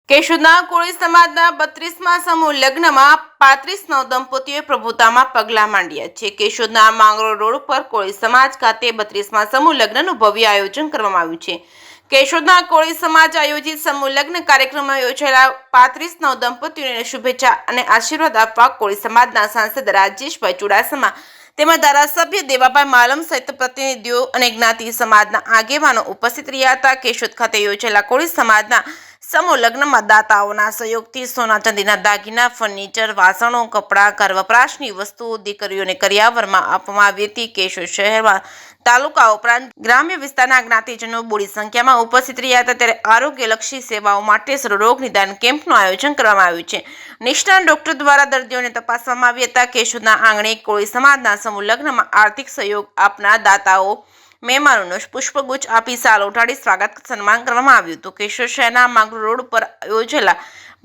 કેશોદના કોળી સમાજના 32મા સમૂહ લગ્નમાં 35 નવદંપતીઓએ પ્રભુતામાં પગલાં માંડ્યા છે। કેશોદના માંગરોળ રોડ પર કોળી સમાજ ખાતે 32મા સમૂહ લગ્નનું ભવ્ય આયોજન કરવામાં આવ્યું છે। કેશોદના કોળી સમાજ આયોજિત સમૂહ લગ્ન કાર્યક્રમમાં યોજાયેલા 35 નવદંપતીઓને શુભેચ્છા અને આશીર્વાદ આપવા કોળી સમાજના સાંસદ રાજેશભાઈ ચુડાસમા તેમજ ધારાસભ્ય દેવાભાઈ માલમ સહિત પ્રતિનિધિઓ અને જ્ઞાતિ સમાજના આગેવાનો ઉપસ્થિત રહ્યા હતા। કેશોદ ખાતે યોજાયેલા કોળી સમાજના સમૂહ લગ્નમાં દાતાઓના સહયોગથી સોના ચાંદીના દાગીના, ફર્નિચર, વાસણો, કપડાં, ઘર વપરાશની વસ્તુઓ દીકરીઓને કરિયાવરમાં આપવામાં આવી હતી। કેશોદ શહેરમાં તાલુકા ઉપરાંત ગ્રામ્ય વિસ્તારના જ્ઞાતિજનો બોડી સંખ્યામાં ઉપસ્થિત રહ્યા હતા। ત્યારે આરોગ્યલક્ષી સેવાઓ માટે સર્વરોગ નિદાન કેમ્પનું આયોજન કરવામાં આવ્યું છે। નિષ્ણાત ડોક્ટર દ્વારા દર્દીઓને તપાસવામાં આવ્યા હતા। કેશોદના આંગણે કોળી સમાજના સમૂહ લગ્નમાં આર્થિક સહયોગ આપનાર દાતાઓ મહેમાનોનો પુષ્પગુચ્છ આપી શાલ ઓઢાડી સ્વાગત સન્માન કરવામાં આવ્યું હતું। કેશોદ શહેરના માંગરોળ રોડ પર યોજેલા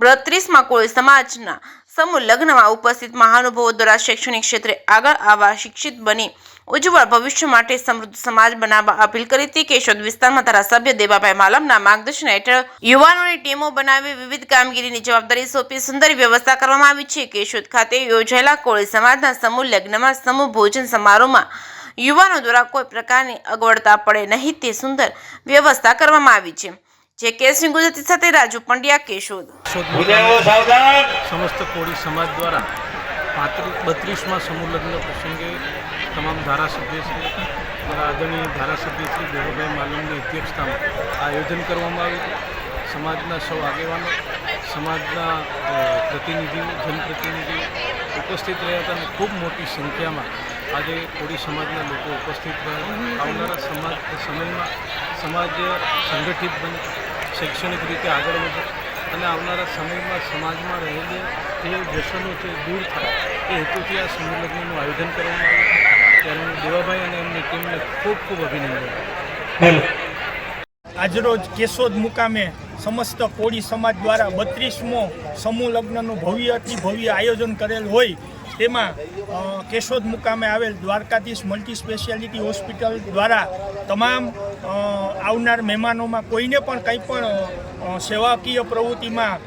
32મા કોળી સમાજના સમૂહ લગ્નમાં ઉપસ્થિત મહાનુભાવો દ્વારા શૈક્ષણિક ક્ષેત્રે આગળ આવવા, શિક્ષિત બની ઉજ્જવળ ભવિષ્ય માટે સમૃદ્ધ સમાજ બનાવવા અપીલ કરી હતી। કેશોદ વિસ્તારમાં ધારાસભ્ય દેવાભાઈ માલમના માર્ગદર્શન હેઠળ યુવાનોની ટીમો બનાવી વિવિધ કામગીરીની જવાબદારી સોંપી સુંદર વ્યવસ્થા કરવામાં આવી છે। કેશોદ ખાતે યોજાયેલા કોળી સમાજના સમૂહ લગ્નમાં સમૂહ ભોજન સમારોહમાં યુવાનો દ્વારા કોઈ પ્રકારની અગવડતા પડે નહીં તે સુંદર વ્યવસ્થા કરવામાં આવી છે। જે કેસિંગ ગુજરાતી સાથે રાજુ પંડ્યા, કેશોદ। સમસ્ત કોળી સમાજ દ્વારા 32મા સમૂહ લગ્ન પ્રસંગે તમામ ધારાસભ્યશ્રી મારા આદરણીય ધારાસભ્ય શ્રી દેવાભાઈ માલમની અધ્યક્ષતામાં આયોજન કરવામાં આવ્યું। સમાજના સૌ આગેવાનો, સમાજના પ્રતિનિધિઓ, જનપ્રતિનિધિઓ ઉપસ્થિત રહ્યા હતા અને ખૂબ મોટી સંખ્યામાં આજે કોળી સમાજના લોકો ઉપસ્થિત રહ્યા। આવનારા સમયમાં સમાજ સંગઠિત બને, શૈક્ષણિક રીતે આગળ વધે અને આવનારા સમયમાં સમાજમાં રહેલી જે વ્યસનો છે દૂર થાય એ હેતુથી આ સમૂહ લગ્નનું આયોજન કરવામાં આવ્યું। ત્યારે હું દેવાભાઈ અને એમની ટીમને ખૂબ ખૂબ અભિનંદન। આજરોજ કેશોદ મુકામે સમસ્ત કોળી સમાજ દ્વારા 32મો સમૂહ લગ્નનું ભવ્ય આયોજન કરેલ હોય તેમાં કેશોદ મુકામે આવેલ દ્વારકાધીશ મલ્ટી સ્પેશિયાલિટી હોસ્પિટલ દ્વારા તમામ આવનાર મહેમાનોમાં કોઈને પણ કંઈ પણ સેવાકીય પ્રવૃત્તિમાં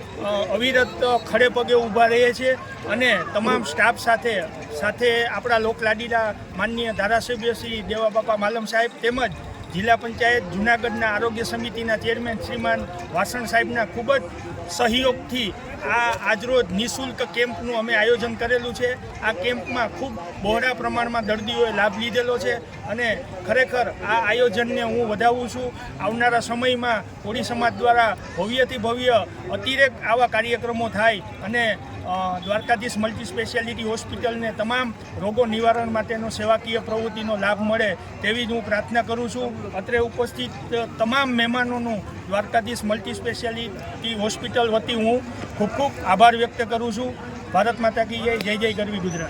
અવિરત ખડે પગે ઊભા રહે છે અને તમામ સ્ટાફ સાથે આપણા લોકલાડીલા માનનીય ધારાસભ્ય શ્રી દેવાબાપા માલમ સાહેબ તેમજ જિલ્લા પંચાયત જૂનાગઢના આરોગ્ય સમિતિના ચેરમેન શ્રીમાન વાસણ સાહેબના ખૂબ જ સહયોગથી આજરોજ નિઃશુલ્ક કેમ્પનું અમે આયોજન કરેલું છે। આ કેમ્પમાં ખૂબ બહોળા પ્રમાણમાં દર્દીઓએ લાભ લીધેલો છે અને ખરેખર આ આયોજનને હું વધાવું છું। આવનારા સમયમાં કોળી સમાજ દ્વારા ભવ્યથી ભવ્ય અતિરેક આવા કાર્યક્રમો થાય અને દ્વારકાધીશ મલ્ટી સ્પેશિયાલિટી હોસ્પિટલને તમામ રોગો નિવારણ માટેનો સેવાકીય પ્રવૃત્તિનો લાભ મળે તેવી જ હું પ્રાર્થના કરું છું। અત્રે ઉપસ્થિત તમામ મહેમાનોનું દ્વારકાધીશ મલ્ટી સ્પેશિયાલિટી હોસ્પિટલ વતી હું ખૂબ ખૂબ આભાર વ્યક્ત કરું છું। ભારત માતા કી જય, જય જય ગરવી ગુજરાત।